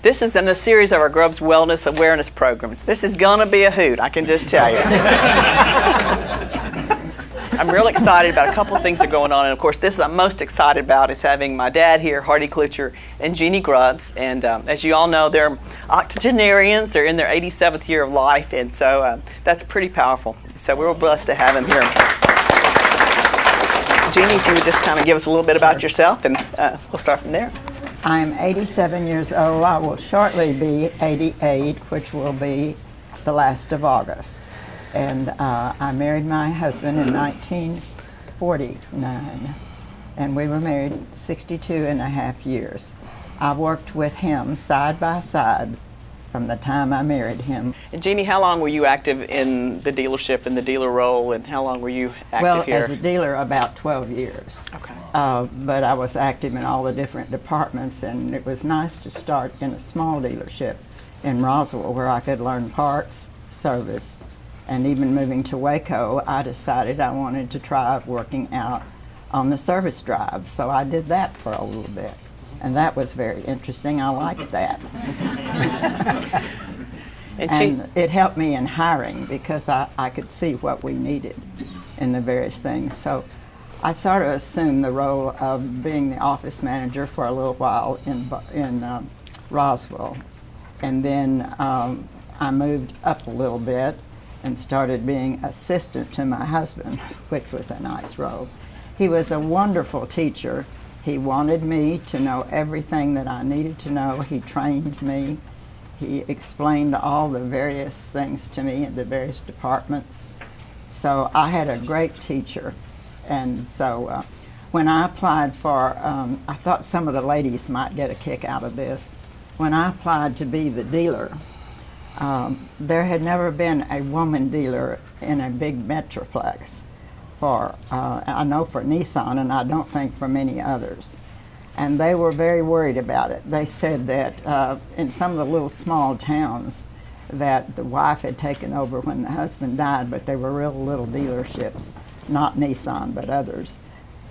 This is in a series of our Grubbs Wellness Awareness Programs. This is going to be a hoot, I can just tell you. I'm real excited about a couple of things that are going on, and of course this I'm most excited about is having my dad here, Hardy Cloutier, and Jeanne Grubbs, and as you all know, they're octogenarians. They're in their 87th year of life, and so that's pretty powerful. So we're blessed to have them here. Jeanne, if you would just kind of give us a little bit about yourself, and we'll start from there. I'm 87 years old. I will shortly be 88, which will be the last of August. And I married my husband in 1949, and we were married 62 and a half years. I worked with him side by side from the time I married him. And Jeanne, how long were you active in the dealership, in the dealer role, and how long were you active here? Well, as a dealer, about 12 years. Okay. But I was active in all the different departments, and it was nice to start in a small dealership in Roswell where I could learn parts, service, and even moving to Waco, I decided I wanted to try working out on the service drive. So I did that for a little bit. And that was very interesting. I liked that. and it helped me in hiring because I could see what we needed in the various things. So I sort of assumed the role of being the office manager for a little while in Roswell. And then I moved up a little bit and started being assistant to my husband, which was a nice role. He was a wonderful teacher. He wanted me to know everything that I needed to know. He trained me. He explained all the various things to me in the various departments. So I had a great teacher. And so when I applied for, I thought some of the ladies might get a kick out of this. When I applied to be the dealer, there had never been a woman dealer in a big metroplex for, I know for Nissan, and I don't think for many others. And they were very worried about it. They said that in some of the little small towns that the wife had taken over when the husband died, but they were real little dealerships, not Nissan, but others.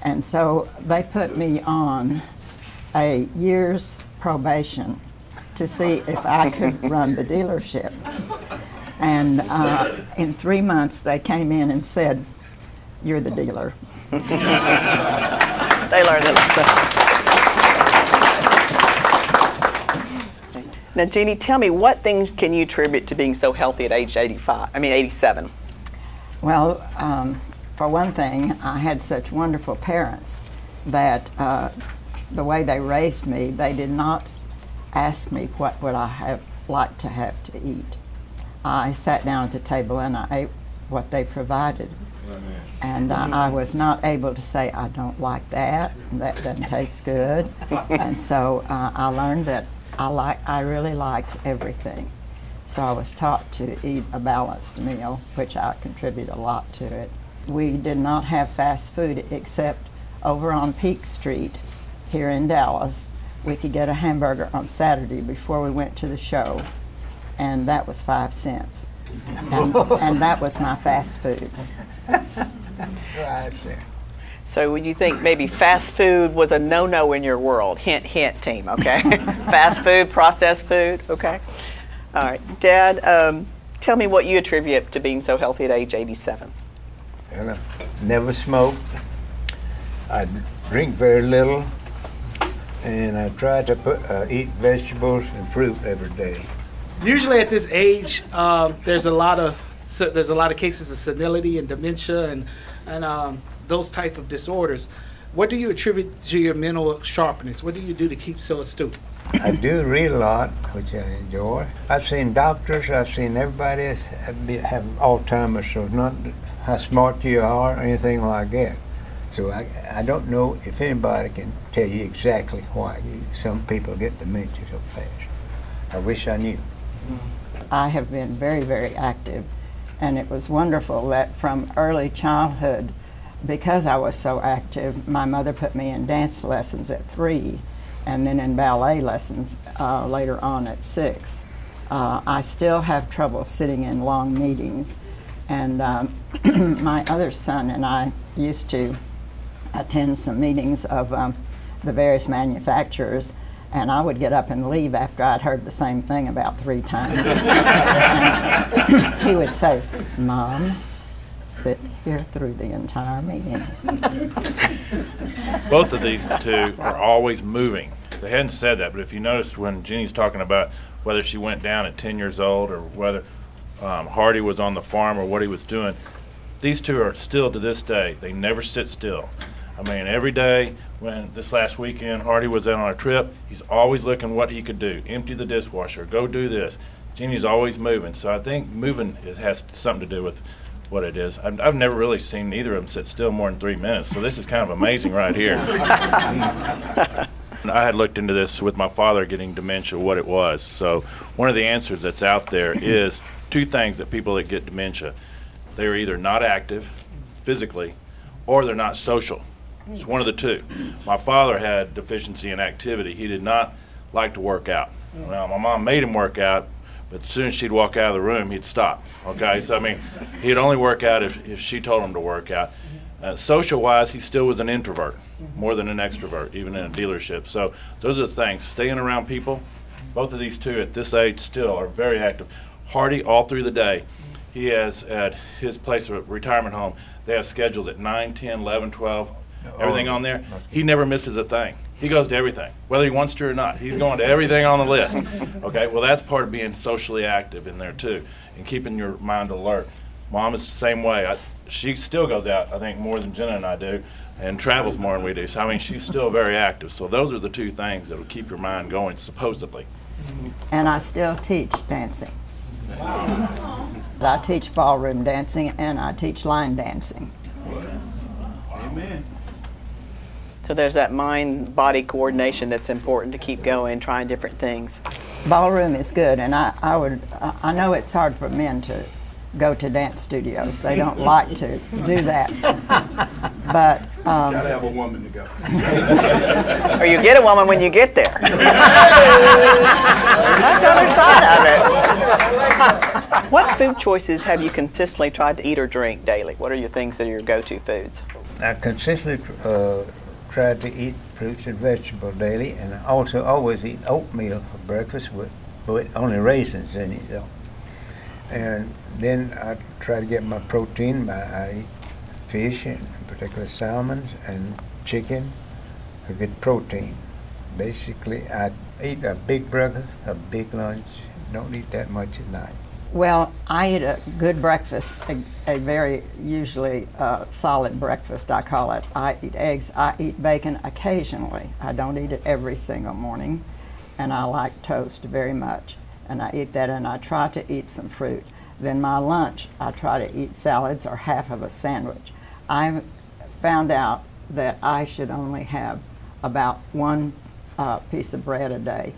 And so they put me on a year's probation to see if I could run the dealership. And in 3 months, they came in and said, "You're the dealer." They learned it. Now, Jeanne, tell me, what things can you attribute to being so healthy at age 87? Well, for one thing, I had such wonderful parents that the way they raised me, they did not ask me what would I have liked to have to eat. I sat down at the table and I ate what they provided. And I was not able to say, I don't like that, that doesn't taste good. And so I learned that I really liked everything. So I was taught to eat a balanced meal, which I contribute a lot to it. We did not have fast food except over on Peak Street here in Dallas. We could get a hamburger on Saturday before we went to the show, and that was 5 cents. And that was my fast food. Right there. So would you think maybe fast food was a no-no in your world? Hint, hint, team, okay? Fast food, processed food, okay? All right. Dad, tell me what you attribute to being so healthy at age 87. And I never smoked. I drink very little. And I try to eat vegetables and fruit every day. Usually at this age, there's a lot of cases of senility and dementia and those type of disorders. What do you attribute to your mental sharpness? What do you do to keep so astute? I do read a lot, which I enjoy. I've seen doctors. I've seen everybody else have Alzheimer's, so it's not how smart you are or anything like that. So I don't know if anybody can tell you exactly why some people get dementia so fast. I wish I knew. I have been very, very active, and it was wonderful that from early childhood, because I was so active, my mother put me in dance lessons at 3, and then in ballet lessons later on at 6. I still have trouble sitting in long meetings, and my other son and I used to attend some meetings of the various manufacturers, And I would get up and leave after I'd heard the same thing about 3 times. And he would say, "Mom, sit here through the entire meeting." Both of these two are always moving. They hadn't said that, but if you noticed when Jeannie's talking about whether she went down at 10 years old or whether Hardy was on the farm or what he was doing, these two are still to this day. They never sit still. I mean, every day, when this last weekend Hardy was out on a trip, he's always looking what he could do. Empty the dishwasher, go do this. Jeannie's always moving. So I think moving has something to do with what it is. I've never really seen either of them sit still more than 3 minutes, so this is kind of amazing right here. I had looked into this with my father getting dementia, what it was. So one of the answers that's out there is 2 things that people that get dementia. They're either not active physically or they're not social. It's one of the 2. My father had deficiency in activity. He did not like to work out. Well, my mom made him work out, but as soon as she'd walk out of the room, he'd stop. Okay, so I mean, he'd only work out if she told him to work out. Social-wise, he still was an introvert, more than an extrovert, even in a dealership. So those are the things. Staying around people. Both of these 2 at this age still are very active. Hardy, all through the day, he has at his place of retirement home, they have schedules at 9, 10, 11, 12, everything on there. He never misses a thing. He goes to everything, whether he wants to or not. He's going to everything on the list. Okay, well, that's part of being socially active in there too, and keeping your mind alert. Mom is the same way. She still goes out, I think, more than Jenna and I do, and travels more than we do. So, I mean, she's still very active. So those are the 2 things that will keep your mind going, supposedly. And I still teach dancing. Wow. I teach ballroom dancing and I teach line dancing. Amen. So there's that mind-body coordination that's important to keep going, trying different things. Ballroom is good, and I know it's hard for men to go to dance studios. They don't like to do that. But gotta have a woman to go. Or you get a woman when you get there. That's the other side of it. What food choices have you consistently tried to eat or drink daily? What are your things that are your go-to foods? I consistently try to eat fruits and vegetables daily, and I also always eat oatmeal for breakfast with only raisins in it, though. And then I try to get my protein. I eat fish, and particularly salmon and chicken to get protein. Basically, I eat a big breakfast, a big lunch. Don't eat that much at night. Well, I eat a good breakfast, a very usually solid breakfast, I call it. I eat eggs, I eat bacon occasionally. I don't eat it every single morning, and I like toast very much. And I eat that, and I try to eat some fruit. Then my lunch, I try to eat salads or half of a sandwich. I found out that I should only have about 1 piece of bread a day.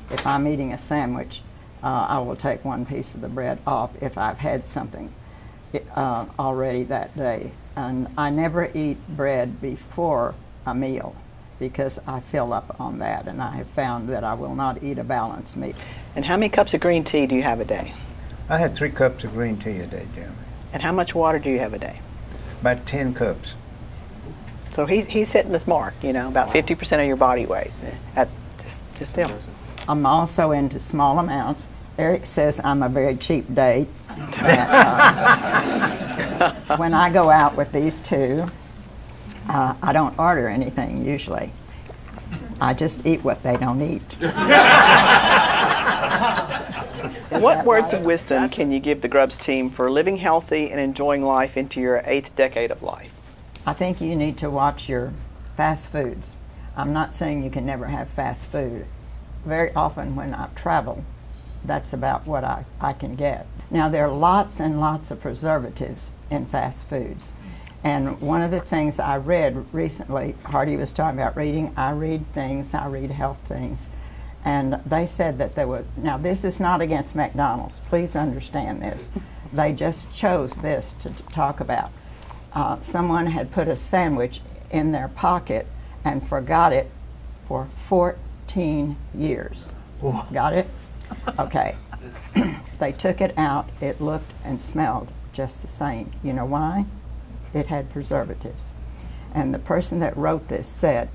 If I'm eating a sandwich, I will take 1 piece of the bread off if I've had something already that day. And I never eat bread before a meal because I fill up on that, and I have found that I will not eat a balanced meal. And how many cups of green tea do you have a day? I have 3 cups of green tea a day, Jeremy. And how much water do you have a day? About 10 cups. So he's hitting this mark, you know, about 50% of your body weight. Just still. I'm also into small amounts. Eric says I'm a very cheap date. When I go out with these 2, I don't order anything usually. I just eat what they don't eat. What words of wisdom can you give the Grubbs team for living healthy and enjoying life into your 8th decade of life? I think you need to watch your fast foods. I'm not saying you can never have fast food. Very often when I travel, that's about what I can get. Now there are lots and lots of preservatives in fast foods. And one of the things I read recently, Hardy was talking about reading, I read health things. And they said that there was, now this is not against McDonald's, please understand this. They just chose this to talk about. Someone had put a sandwich in their pocket and forgot it for 14 years. Got it? Okay. They took it out, it looked and smelled just the same. You know why? It had preservatives. And the person that wrote this said,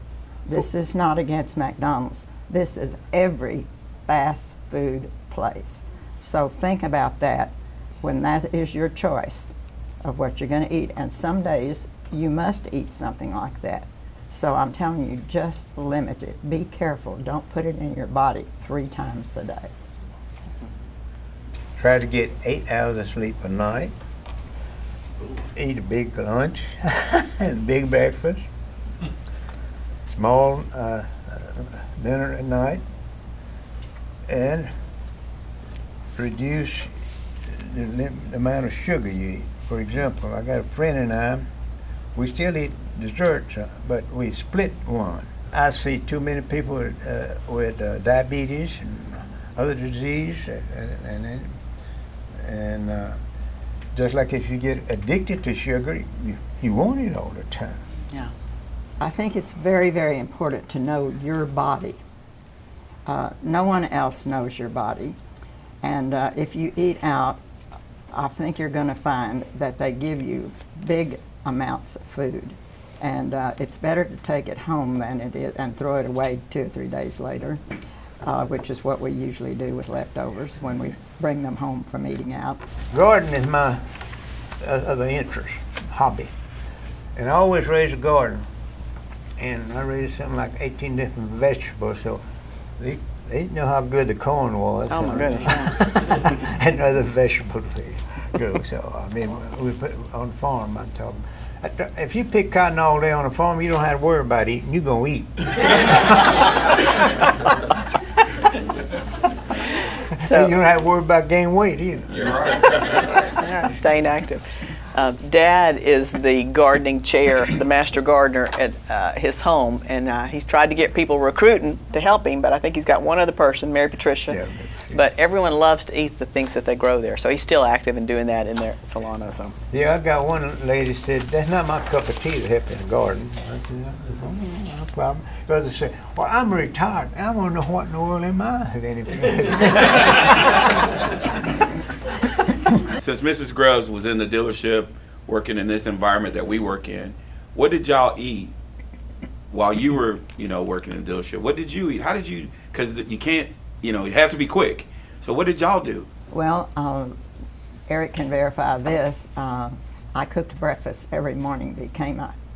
this is not against McDonald's. This is every fast food place. So think about that when that is your choice of what you're going to eat. And some days you must eat something like that. So I'm telling you, just limit it. Be careful. Don't put it in your body 3 times a day. Try to get 8 hours of sleep a night. Eat a big lunch and big breakfast. Small dinner at night. And reduce the amount of sugar you eat. For example, I got a friend and I, we still eat desserts, but we split one. I see too many people with diabetes and other disease, and just like if you get addicted to sugar, you want it all the time. Yeah. I think it's very, very important to know your body. No one else knows your body. And if you eat out, I think you're going to find that they give you big amounts of food. And it's better to take it home than it is and throw it away 2 or 3 days later, which is what we usually do with leftovers when we bring them home from eating out. Gardening is my other interest, hobby. And I always raise a garden. And I raised something like 18 different vegetables, so they know how good the corn was. Oh my goodness. Yeah. And other vegetables they grew. So I mean, we put on the farm. I'm talking. If you pick cotton all day on a farm, you don't have to worry about eating. You're gonna eat. So you don't have to worry about gaining weight either. You're right. Yeah, staying active. Dad is the gardening chair, the master gardener at his home, and he's tried to get people recruiting to help him, but I think he's got one other person, Mary Patricia. Yeah, but everyone loves to eat the things that they grow there, so he's still active in doing that in their salon. So. Yeah, I got one lady said, that's not my cup of tea to help in the garden. I said, no problem. Because they said, well, I'm retired. I want to know what in the world am I? Since Mrs. Grubbs was in the dealership working in this environment that we work in, what did y'all eat while you were, working in the dealership? What did you eat? How did you, because you can't, it has to be quick. So what did y'all do? Well, Eric can verify this. I cooked breakfast every morning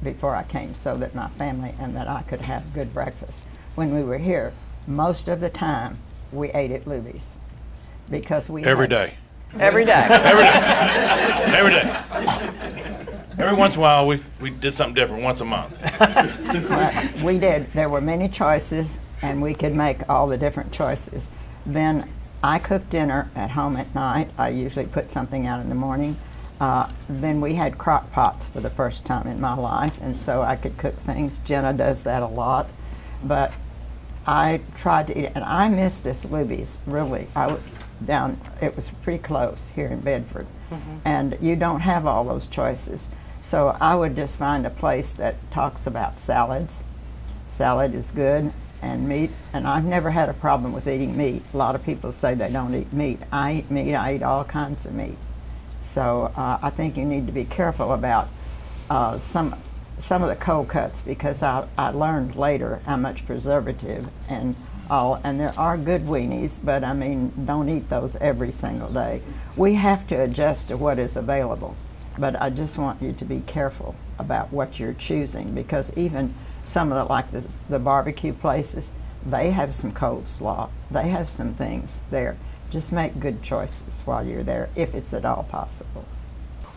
before I came so that my family and that I could have good breakfast. When we were here, most of the time we ate at Luby's because we Every day. Every day. Every day. Every day. Every once in a while, we did something different once a month. But we did. There were many choices, and we could make all the different choices. Then I cooked dinner at home at night. I usually put something out in the morning. Then we had crock pots for the first time in my life, and so I could cook things. Jenna does that a lot. But I tried to eat it, and I miss this Luby's, really. It was pretty close here in Bedford, and you don't have all those choices. So I would just find a place that talks about salads. Salad is good, and meat, and I've never had a problem with eating meat. A lot of people say they don't eat meat. I eat meat, I eat all kinds of meat. So I think you need to be careful about some of the cold cuts, because I learned later how much preservative and there are good weenies, but I mean, don't eat those every single day. We have to adjust to what is available, but I just want you to be careful about what you're choosing, because even some of the barbecue places, they have some coleslaw, they have some things there. Just make good choices while you're there, if it's at all possible.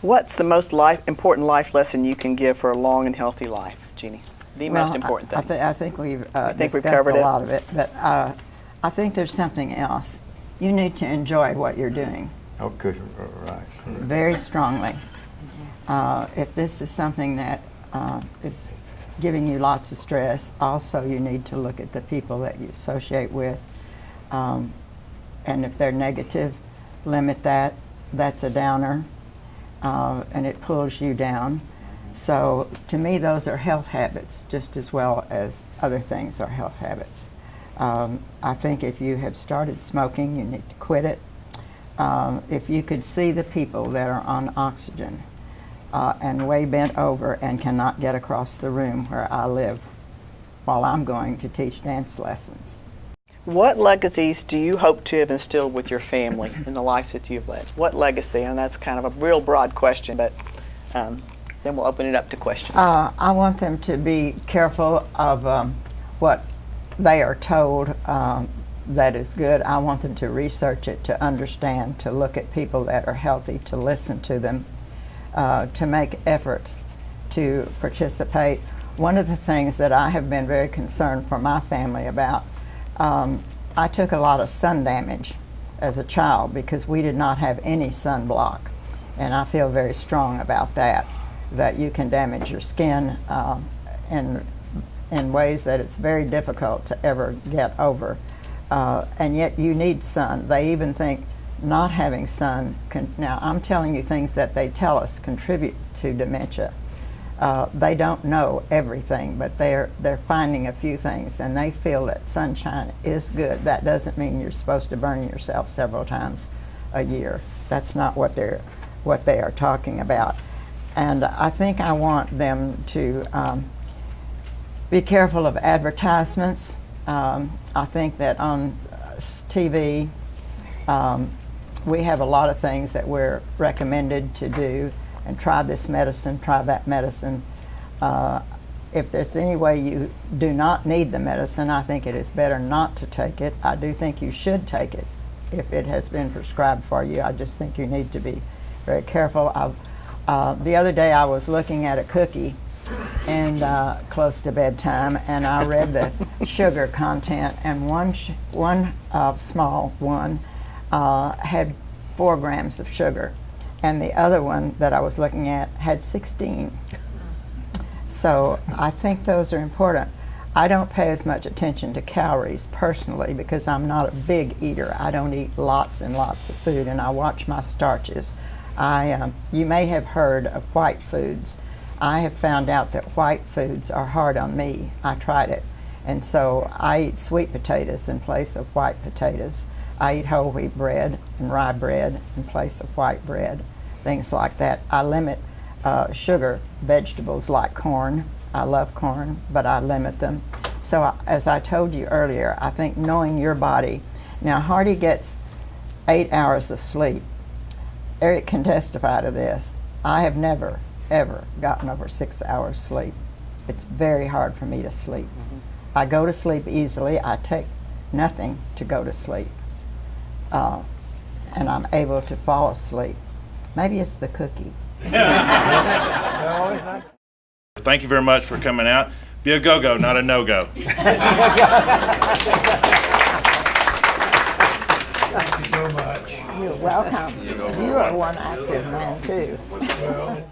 What's the most important life lesson you can give for a long and healthy life, Jeannie? The most important thing. I think we've discussed a lot of it, but I think there's something else. You need to enjoy what you're doing. Oh, good, right. Very strongly. If this is something that is giving you lots of stress, also you need to look at the people that you associate with. And if they're negative, limit that. That's a downer, and it pulls you down. So to me, those are health habits just as well as other things are health habits. I think if you have started smoking, you need to quit it. If you could see the people that are on oxygen and way bent over and cannot get across the room where I live while I'm going to teach dance lessons, What legacies do you hope to have instilled with your family in the life that you've led? What legacy? And that's kind of a real broad question, but then we'll open it up to questions. I want them to be careful of what they are told that is good. I want them to research it, to understand, to look at people that are healthy, to listen to them, to make efforts to participate. One of the things that I have been very concerned for my family about, I took a lot of sun damage as a child because we did not have any sunblock. And I feel very strong about that you can damage your skin in ways that it's very difficult to ever get over. And yet you need sun. They even think not having sun now I'm telling you things that they tell us contribute to dementia. They don't know everything, but they're finding a few things, and they feel that sunshine is good. That doesn't mean you're supposed to burn yourself several times a year. That's not what they are talking about. And I think I want them to be careful of advertisements. I think that on TV, we have a lot of things that we're recommended to do, and try this medicine, try that medicine. If there's any way you do not need the medicine, I think it is better not to take it. I do think you should take it if it has been prescribed for you. I just think you need to be very careful. The other day I was looking at a cookie and close to bedtime, and I read the sugar content, and one small one had 4 grams of sugar, and the other one that I was looking at had 16. So I think those are important. I don't pay as much attention to calories personally because I'm not a big eater. I don't eat lots and lots of food, and I watch my starches. You may have heard of white foods. I have found out that white foods are hard on me. I tried it. And so I eat sweet potatoes in place of white potatoes. I eat whole wheat bread and rye bread in place of white bread, things like that. I limit sugar, vegetables like corn. I love corn, but I limit them. So as I told you earlier, I think knowing your body. Now Hardy gets 8 hours of sleep. Eric can testify to this. I have never, ever gotten over 6 hours sleep. It's very hard for me to sleep. I go to sleep easily. I take nothing to go to sleep. And I'm able to fall asleep. Maybe it's the cookie. Thank you very much for coming out. Be a go-go, not a no-go. Thank you so much. You're welcome. You are one active man too. Well,